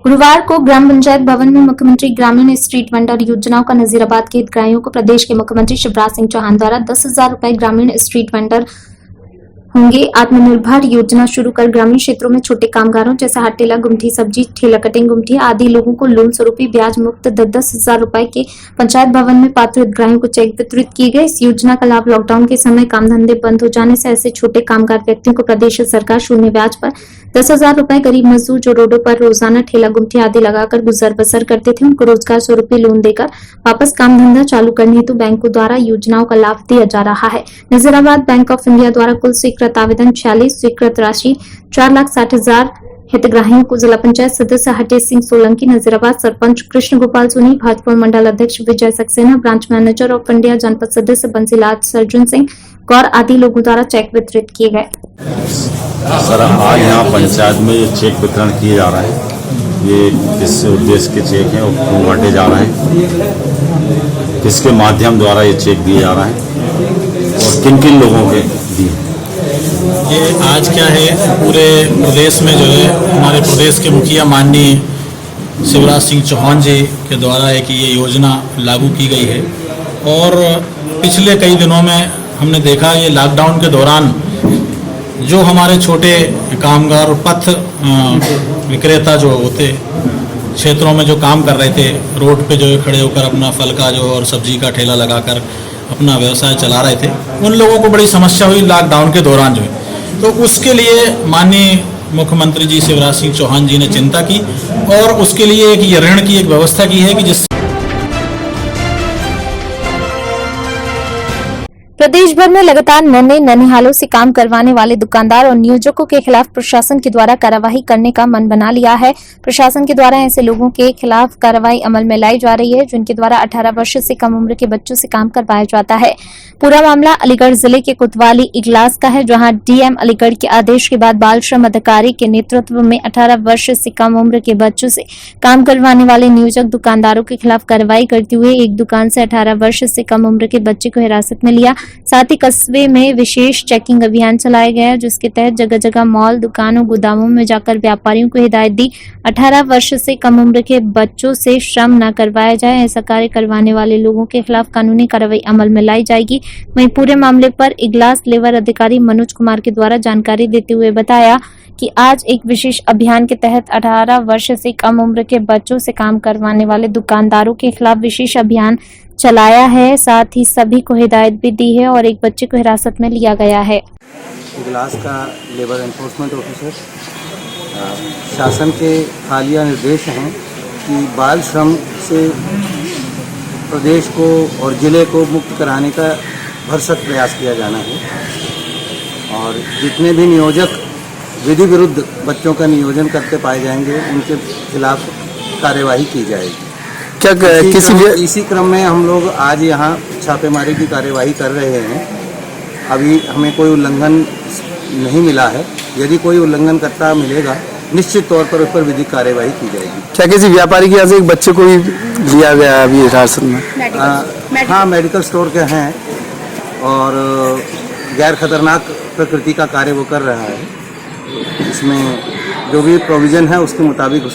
गुरुवार को ग्राम पंचायत भवन में मुख्यमंत्री ग्रामीण स्ट्रीट वेंडर योजनाओं का नजीराबाद के हितग्राहियों को प्रदेश के मुख्यमंत्री शिवराज सिंह चौहान द्वारा 10,000 रुपए ग्रामीण स्ट्रीट वेंडर होंगे आत्मनिर्भर योजना शुरू कर ग्रामीण क्षेत्रों में छोटे कामगारों जैसे हाथ ठेला, गुमठी, सब्जी ठेला, कटिंग गुमठी आदि लोगों को लोन स्वरूप ब्याज मुक्त 10,000 रुपए के पंचायत भवन में पात्र हितग्राहियों को चेक वितरित किए गए। इस योजना का लाभ लॉकडाउन के समय काम धंधे बंद हो जाने से ऐसे छोटे कामगार व्यक्तियों को प्रदेश सरकार शून्य ब्याज पर 10,000 रुपए गरीब मजदूर जो रोडों पर रोजाना ठेला, गुमठी आदि लगाकर गुजर बसर करते थे उनको रोजगार स्वरूप लोन देकर वापस काम धंधा चालू करने हेतु बैंकों द्वारा योजनाओं का लाभ दिया जा रहा है। नजीराबाद बैंक ऑफ इंडिया द्वारा कुल स्वीकृत आवेदन 46, स्वीकृत राशि 4,60,000। हितग्राहियों को जिला पंचायत सदस्य हरतेज सिंह सोलंकी, नजीराबाद सरपंच कृष्ण गोपाल सोनी, भाजपा मंडल अध्यक्ष Vijay Saxena, branch manager of India जनपद सदस्य बंसीलाल सर्जन सिंह गौर आदि लोगों द्वारा चेक वितरित किए गए। सर, आज यहाँ पंचायत में ये चेक वितरण किए जा रहे हैं। ये किस उद्देश्य के चेक हैं और बांटे जा रहे हैं, किसके माध्यम द्वारा ये चेक दिए जा रहे हैं और किन किन लोगों के दिए? ये आज क्या है, पूरे प्रदेश में जो है हमारे प्रदेश के मुखिया माननीय शिवराज सिंह चौहान जी के द्वारा एक ये योजना लागू की गई है। और पिछले कई दिनों में हमने देखा ये लॉकडाउन के दौरान जो हमारे छोटे कामगार पथ विक्रेता जो होते क्षेत्रों में जो काम कर रहे थे, रोड पे जो है खड़े होकर अपना फल का जो और सब्जी का ठेला लगाकर अपना व्यवसाय चला रहे थे, उन लोगों को बड़ी समस्या हुई लॉकडाउन के दौरान जो है। तो उसके लिए माननीय मुख्यमंत्री जी शिवराज सिंह चौहान जी ने चिंता की और उसके लिए एक ये ऋण की एक व्यवस्था की है कि जिस प्रदेश भर में लगातार नन्हे ननिहालों से काम करवाने वाले दुकानदार और नियोजकों के खिलाफ प्रशासन के द्वारा कार्यवाही करने का मन बना लिया है। प्रशासन के द्वारा ऐसे लोगों के खिलाफ कार्रवाई अमल में लाई जा रही है जिनके द्वारा 18 वर्ष से कम उम्र के बच्चों से काम करवाया जाता है। पूरा मामला अलीगढ़ जिले के कोतवाली इगलास का है, जहां डीएम अलीगढ़ के आदेश के बाद बाल श्रम अधिकारी के नेतृत्व में 18 वर्ष से कम उम्र के बच्चों से काम करवाने वाले नियोजक दुकानदारों के खिलाफ कार्रवाई करते हुए एक दुकान से 18 वर्ष से कम उम्र के बच्चे को हिरासत में लिया। साथ ही कस्बे में विशेष चेकिंग अभियान चलाया गया जिसके तहत जगह जगह मॉल, दुकानों, गोदामों में जाकर व्यापारियों को हिदायत दी 18 वर्ष से कम उम्र के बच्चों से श्रम न करवाया जाए। ऐसा कार्य करवाने वाले लोगों के खिलाफ कानूनी कार्रवाई अमल में लाई जाएगी। वहीं पूरे मामले पर इगलास लेबर अधिकारी मनोज कुमार के द्वारा जानकारी देते हुए बताया कि आज एक विशेष अभियान के तहत 18 वर्ष से कम उम्र के बच्चों से काम करवाने वाले दुकानदारों के खिलाफ विशेष अभियान चलाया है। साथ ही सभी को हिदायत भी दी है और एक बच्चे को हिरासत में लिया गया है। इगलास का लेबर एनफोर्समेंट ऑफिसर, शासन के हालिया निर्देश हैं कि बाल श्रम से प्रदेश को और जिले को मुक्त कराने का भरसक प्रयास किया जाना है और जितने भी नियोजक विधि विरुद्ध बच्चों का नियोजन करते पाए जाएंगे उनके खिलाफ कार्यवाही की जाएगी। क्या इसी क्रम में हम लोग आज यहाँ छापेमारी की कार्यवाही कर रहे हैं। अभी हमें कोई उल्लंघन नहीं मिला है। यदि कोई उल्लंघन करता मिलेगा निश्चित तौर पर उस पर विधिक कार्यवाही की जाएगी। क्या किसी व्यापारी के यहाँ से एक बच्चे को भी लिया गया है अभी हिरासत में? हाँ, मेडिकल स्टोर के हैं और गैर खतरनाक प्रकृति का कार्य वो कर रहा है। इसमें जो भी प्रोविजन है उसके मुताबिक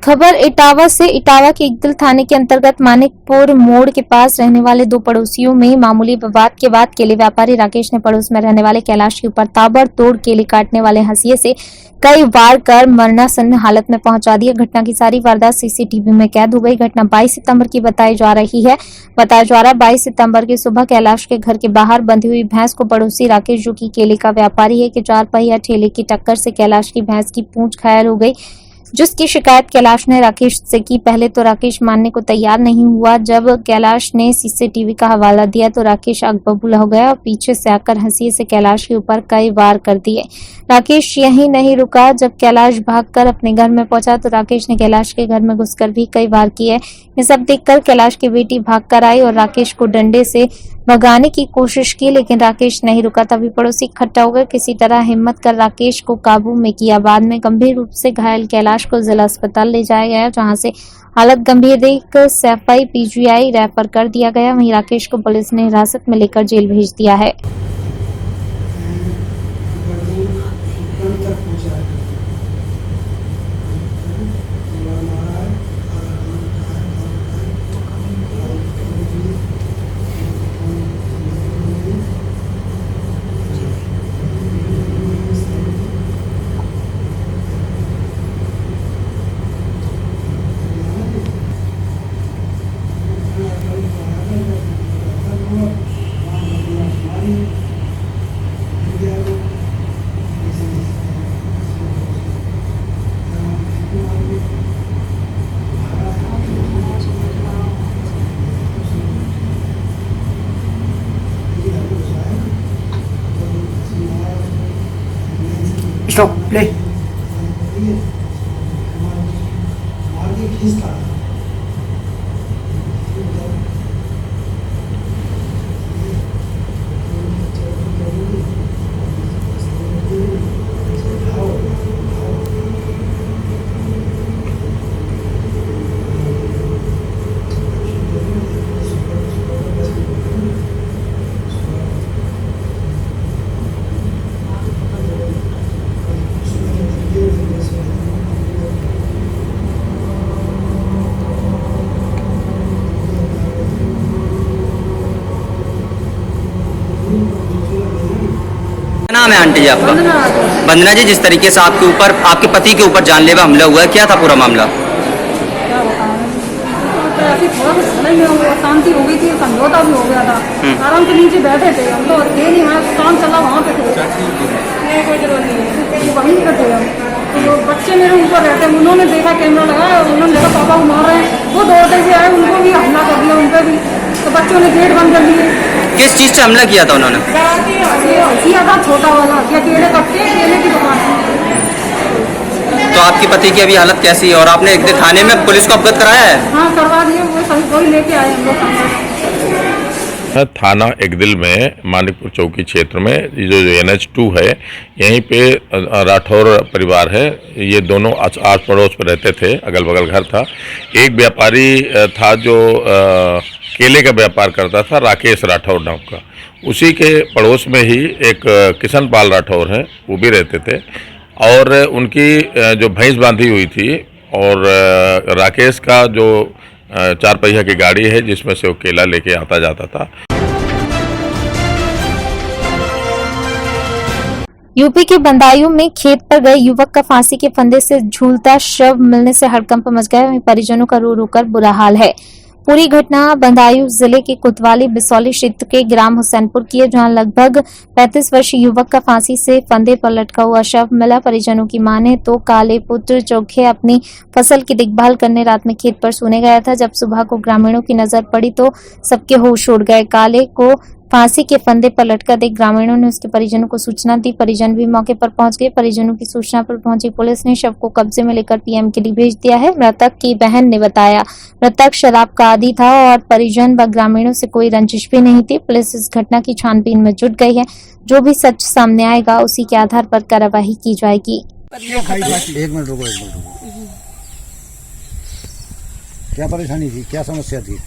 खबर इटावा से। इटावा के इकदिल थाने के अंतर्गत मानिकपुर मोड़ के पास रहने वाले दो पड़ोसियों में मामूली विवाद के बाद केले व्यापारी राकेश ने पड़ोस में रहने वाले कैलाश के ऊपर ताबड़तोड़ केले काटने वाले हंसिये से कई वार कर मरणासन्न हालत में पहुंचा दिया। घटना की सारी वारदात सीसीटीवी में कैद हो गई। घटना 22 सितंबर की बताई जा रही है। बताया जा रहा है 22 सितंबर की सुबह कैलाश के घर के बाहर बंधी हुई भैंस को पड़ोसी राकेश, जो कि केले का व्यापारी है, कि 4 पहिया ठेले की टक्कर से कैलाश की भैंस की पूंछ घायल हो गई, जिसकी शिकायत कैलाश ने राकेश से की। पहले तो राकेश मानने को तैयार नहीं हुआ। जब कैलाश ने सीसीटीवी का हवाला दिया तो राकेश आग बबूला हो गया और पीछे से आकर हंसी से कैलाश के ऊपर कई वार कर दिए। राकेश यहीं नहीं रुका। जब कैलाश भागकर अपने घर में पहुंचा तो राकेश ने कैलाश के घर में घुसकर भी कई वार किए। ये सब देखकर कैलाश की बेटी भागकर आई और राकेश को डंडे से भगाने की कोशिश की, लेकिन राकेश नहीं रुका। तभी पड़ोसी इकट्ठा हो गए, किसी तरह हिम्मत कर राकेश को काबू में किया। बाद में गंभीर रूप से घायल कैलाश को जिला अस्पताल ले जाया गया, जहां से हालत गंभीर देख सैफई पीजीआई रेफर कर दिया गया। वहीं राकेश को पुलिस ने हिरासत में लेकर जेल भेज दिया है। Stop play. क्या नाम है आंटी जी आपका? वंदना जी, जिस तरीके से आपके ऊपर, आपके पति के ऊपर जानलेवा हमला हुआ है, क्या था पूरा मामला? क्या बताऊं, तो ऐसी थोड़ा सा समय में शांति हो गई थी, समझौता भी हो गया था। आराम से नीचे बैठे थे हम, तो थे नहीं, वहाँ काम चला वहाँ पे थे, कोई जरूरत नहीं है, वहीं पे थे हम। तो जो बच्चे मेरे ऊपर रहते हैं, उन्होंने देखा कैमरा लगाया, उन्होंने देखा पापा को मार रहे हैं, वो दौड़ते से आए, उनको भी हमला कर दिया, उन पर भी। तो बच्चों ने गेट बंद कर दिए। किस चीज़ से हमला किया था उन्होंने? किया था छोटा वाला, क्या केले कट्टे, केले की दुकान है। तो आपके पति की अभी हालत कैसी है और आपने एक दिन थाने में पुलिस को अवगत कराया है? हाँ, करवा दिए, वो सभी कोई लेके आए हम लोग। थाना एकदिल में मानिकपुर चौकी क्षेत्र में जो NH2 है, यहीं पे राठौर परिवार है। ये दोनों आस पड़ोस पर रहते थे, अगल बगल घर था। एक व्यापारी था जो केले का व्यापार करता था, राकेश राठौर नाम का। उसी के पड़ोस में ही एक किशन पाल राठौर है, वो भी रहते थे। और उनकी जो भैंस बांधी हुई थी, और राकेश का जो 4 पहिया की गाड़ी है जिसमें से वो केला लेके आता जाता था। यूपी के बदायूं में खेत पर गए युवक का फांसी के फंदे से झूलता शव मिलने से हड़कंप मच गया। वहीं परिजनों का रो रो कर बुरा हाल है। पूरी घटना बदायूं जिले के कोतवाली बिसौली क्षेत्र के ग्राम हुसैनपुर की है, जहां लगभग 35 वर्षीय युवक का फांसी से फंदे पर लटका हुआ शव मिला। परिजनों की माने तो काले पुत्र चौखे अपनी फसल की देखभाल करने रात में खेत पर सोने गया था। जब सुबह को ग्रामीणों की नजर पड़ी तो सबके होश उड़ गए। काले को फांसी के फंदे पर लटका देख ग्रामीणों ने उसके परिजनों को सूचना दी। परिजन भी मौके पर पहुंच गए। परिजनों की सूचना पर पहुंची पुलिस ने शव को कब्जे में लेकर पीएम के लिए भेज दिया है। मृतक की बहन ने बताया मृतक शराब का आदी था और परिजन व ग्रामीणों से कोई रंजिश भी नहीं थी। पुलिस इस घटना की छानबीन में जुट गई है। जो भी सच सामने आएगा उसी के आधार पर कार्रवाई की जाएगी। एक मिनट रुको। क्या परेशानी थी, क्या समस्या थी?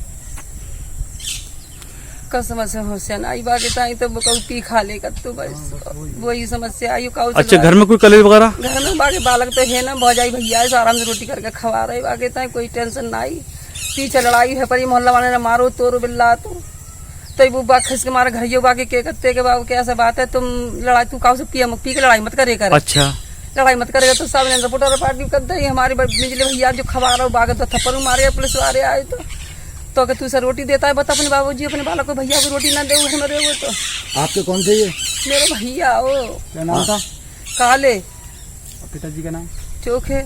का समस्या होशियार आई बागे ताई तो पी खा लेगा, तो बस वही समस्या आई। अच्छा, घर में कोई कलेश वगैरह? घर में बागे बालक तो है ना, भौजाई भैया है, आराम से रोटी करके खवा रहे बागे ताई, कोई टेंशन ना आई। पीछे लड़ाई है पर मोहल्ला वाले ने मारो तोरो बिल्ला तो वो बात खिस के मारे घर बागे के करते के बाबू कैसा बात है, तुम लड़ाई तू काउ से पी के लड़ाई मत करे कर। अच्छा, लड़ाई मत करेगा तो सब ने रिपोर्टर पार्टी करते ही हमारे बिजली भैया जो खवा रहा बागे तो थप्पड़ मारे, पुलिस वाले आए तो कि तू से रोटी देता है, बता अपने बाबूजी अपने बालक को भैया को रोटी ना दे हमारे वो। तो आपके कौन थे ये? मेरे भैया हो। क्या नाम था? काले। पिताजी का नाम? चोखे।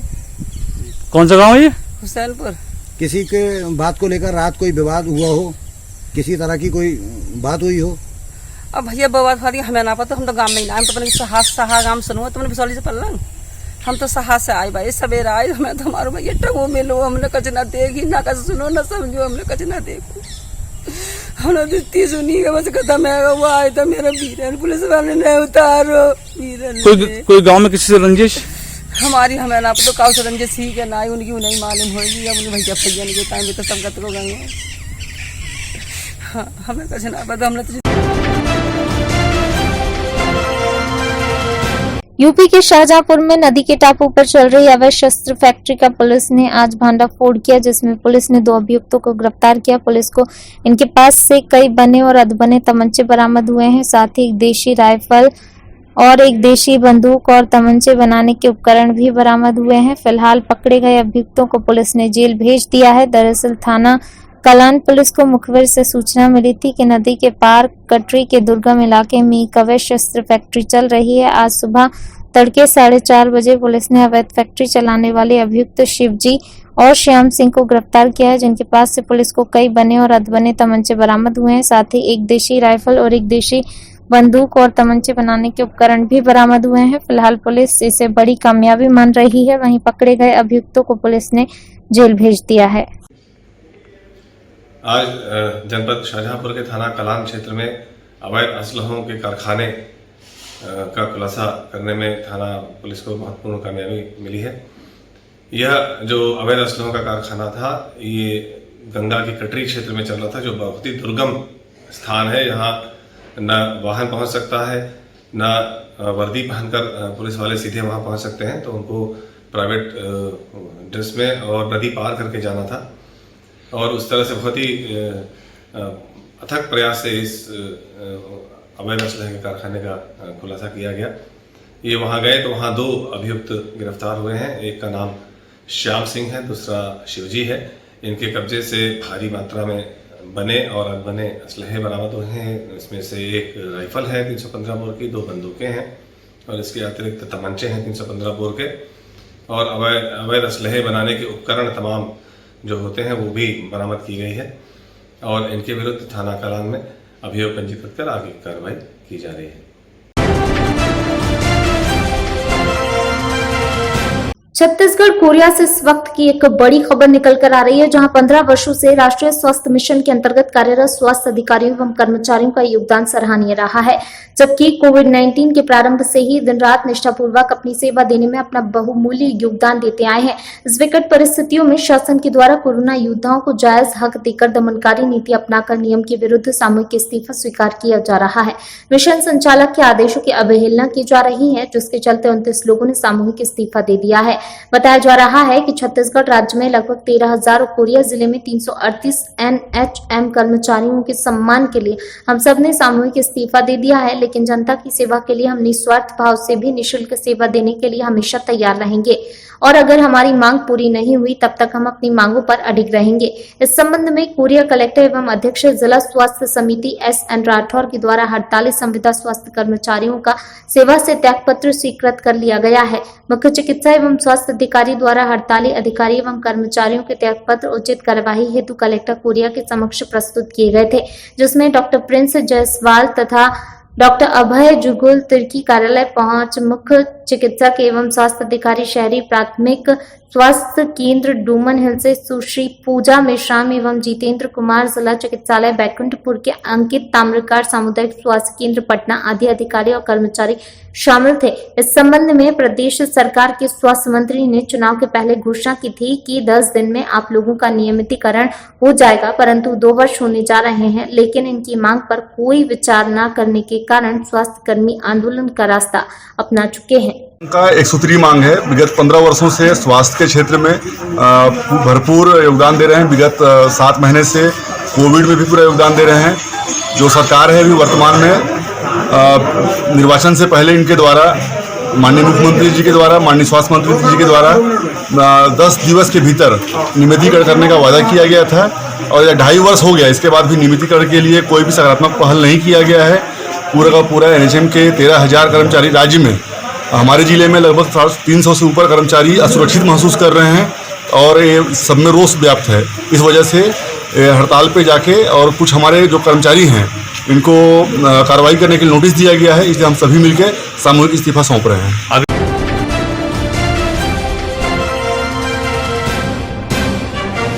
कौन सा गांव है ये? हुसैनपुर। किसी के बात को लेकर रात कोई विवाद हुआ हो, किसी तरह की कोई बात हुई हो? अब भैया बवाद फाड़ी हमें ना पता, हम तो गाँव में ही ना, हम तो अपने सहा गाँव सुनो, तुमने बिसौली से पल्ला हम तो सहा से आए भाई, सवेरा आए मैं तो हमारे भैया टंगो मिलो, हमने कच ना देखी ना कच सुनो ना समझो, हमने कच ना देखो, हमने दित्ती सुनी के बस खत्म है। वो आए तो मेरा वीरन पुलिस वाले ने उतारो वीरन। कोई गांव में किसी से रंजिश? हमारी हमें ना पता काउ से रंजिश ही के ना उनकी नहीं मालूम होगी। अब भैया भैया के टाइम तो सब कतरो गए। हाँ, हमें कच ना पता। हमने यूपी के शाहजहांपुर में नदी के टापू पर चल रही अवैध शस्त्र फैक्ट्री का पुलिस ने आज भांडाफोड़ किया, जिसमें पुलिस ने 2 अभियुक्तों को गिरफ्तार किया। पुलिस को इनके पास से कई बने और अधबने तमंचे बरामद हुए हैं। साथ ही एक देशी राइफल और एक देशी बंदूक और तमंचे बनाने के उपकरण भी बरामद हुए हैं। फिलहाल पकड़े गए अभियुक्तों को पुलिस ने जेल भेज दिया है। दरअसल थाना कलान पुलिस को मुखबिर से सूचना मिली थी कि नदी के पार कटरी के दुर्गम इलाके में एक अवैध शस्त्र फैक्ट्री चल रही है। आज सुबह तड़के 4:30 बजे पुलिस ने अवैध फैक्ट्री चलाने वाले अभियुक्त शिवजी और श्याम सिंह को गिरफ्तार किया है, जिनके पास से पुलिस को कई बने और अधबने तमंचे बरामद हुए हैं। साथ ही एक देशी राइफल और एक देशी बंदूक और तमंचे बनाने के उपकरण भी बरामद हुए हैं। फिलहाल पुलिस इसे बड़ी कामयाबी मान रही है। वहीं पकड़े गए अभियुक्तों को पुलिस ने जेल भेज दिया है। आज जनपद शाहजहांपुर के थाना कलान क्षेत्र में अवैध असलहों के कारखाने का खुलासा करने में थाना पुलिस को महत्वपूर्ण कामयाबी मिली है। यह जो अवैध असलहों का कारखाना था, ये गंगा की कटरी क्षेत्र में चल रहा था, जो बहुत ही दुर्गम स्थान है। यहाँ न वाहन पहुँच सकता है, न वर्दी पहनकर पुलिस वाले सीधे वहाँ पहुँच सकते हैं, तो उनको प्राइवेट ड्रेस में और नदी पार करके जाना था। और उस तरह से बहुत ही अथक प्रयास से इस अवैध असलहे के कारखाने का खुलासा किया गया। ये वहाँ गए तो वहाँ 2 अभियुक्त गिरफ्तार हुए हैं। एक का नाम श्याम सिंह है, दूसरा शिवजी है। इनके कब्जे से भारी मात्रा में बने और अनबने असलहे बरामद हुए हैं। इसमें से एक राइफल है 315 बोर की, 2 बंदूकें हैं और इसके अतिरिक्त तमंचे हैं 315 बोर के, और अवैध असलहे बनाने के उपकरण तमाम जो होते हैं वो भी बरामद की गई है। और इनके विरुद्ध थाना कलान में अभियोग पंजीकृत कर आगे की कार्रवाई की जा रही है। छत्तीसगढ़ कोरिया से इस वक्त की एक बड़ी खबर निकल कर आ रही है, जहां 15 वर्षों से राष्ट्रीय स्वास्थ्य मिशन के अंतर्गत कार्यरत स्वास्थ्य अधिकारियों एवं कर्मचारियों का योगदान सराहनीय रहा है। जबकि कोविड-19 के प्रारंभ से ही दिन रात निष्ठापूर्वक अपनी सेवा देने में अपना बहुमूल्य योगदान देते आए हैं। इस विकट परिस्थितियों में शासन के द्वारा कोरोना योद्धाओं को जायज हक देकर दमनकारी नीति अपनाकर नियम के विरुद्ध सामूहिक इस्तीफा स्वीकार किया जा रहा है। मिशन संचालक के आदेशों की अवहेलना की जा रही है, जिसके चलते 29 लोगों ने सामूहिक इस्तीफा दे दिया है। बताया जा रहा है कि छत्तीसगढ़ राज्य में लगभग 13,000 और कोरिया जिले में 338 NHM कर्मचारियों के सम्मान के लिए हम सब ने सामूहिक इस्तीफा दे दिया है। लेकिन जनता की सेवा के लिए हम निस्वार्थ भाव से भी निःशुल्क सेवा देने के लिए हमेशा तैयार रहेंगे और अगर हमारी मांग पूरी नहीं हुई तब तक हम अपनी मांगों पर अडिग रहेंगे। इस संबंध में कोरिया कलेक्टर एवं अध्यक्ष जिला स्वास्थ्य समिति SN राठौर के द्वारा हड़ताली संविदा स्वास्थ्य कर्मचारियों का सेवा से त्याग पत्र स्वीकृत कर लिया गया है। मुख्य चिकित्सा एवं स्वास्थ्य अधिकारी द्वारा हड़ताली अधिकारी एवं कर्मचारियों के त्याग पत्र उचित कार्यवाही हेतु कलेक्टर कोरिया के समक्ष प्रस्तुत किए गए थे, जिसमें डॉक्टर प्रिंस जायसवाल तथा डॉक्टर अभय जुगुल तिर्की कार्यालय पहुंच मुख्य चिकित्सक एवं स्वास्थ्य अधिकारी शहरी प्राथमिक स्वास्थ्य केंद्र डूमन हिल से सुश्री पूजा मेश्राम एवं जितेंद्र कुमार जिला चिकित्सालय बैकुंठपुर के अंकित ताम्रकार सामुदायिक स्वास्थ्य केंद्र पटना आदि अधिकारी और कर्मचारी शामिल थे। इस संबंध में प्रदेश सरकार के स्वास्थ्य मंत्री ने चुनाव के पहले घोषणा की थी कि 10 दिन में आप लोगों का नियमितीकरण हो जाएगा, परंतु 2 वर्ष होने जा रहे हैं, लेकिन इनकी मांग पर कोई विचार न करने के कारण स्वास्थ्य कर्मी आंदोलन का रास्ता अपना चुके हैं। उनका एक सूत्री मांग है। विगत 15 वर्षों से स्वास्थ्य के क्षेत्र में भरपूर योगदान दे रहे हैं। विगत 7 महीने से कोविड में भी पूरा योगदान दे रहे हैं। जो सरकार है अभी वर्तमान में निर्वाचन से पहले इनके द्वारा माननीय मुख्यमंत्री जी के द्वारा, माननीय स्वास्थ्य मंत्री जी के द्वारा 10 दिवस के भीतर नियमितीकरण करने का वादा किया गया था और 2.5 वर्ष हो गया। इसके बाद भी नियमितीकरण के लिए कोई भी सकारात्मक पहल नहीं किया गया है। पूरा का पूरा NHM के 13,000 कर्मचारी राज्य में, हमारे जिले में लगभग 300 से ऊपर कर्मचारी असुरक्षित महसूस कर रहे हैं और ये सब में रोष व्याप्त है। इस वजह से हड़ताल पे जाके और कुछ हमारे जो कर्मचारी हैं इनको कार्रवाई करने के लिए नोटिस दिया गया है। इसलिए हम सभी मिलकर सामूहिक इस्तीफा सौंप रहे हैं।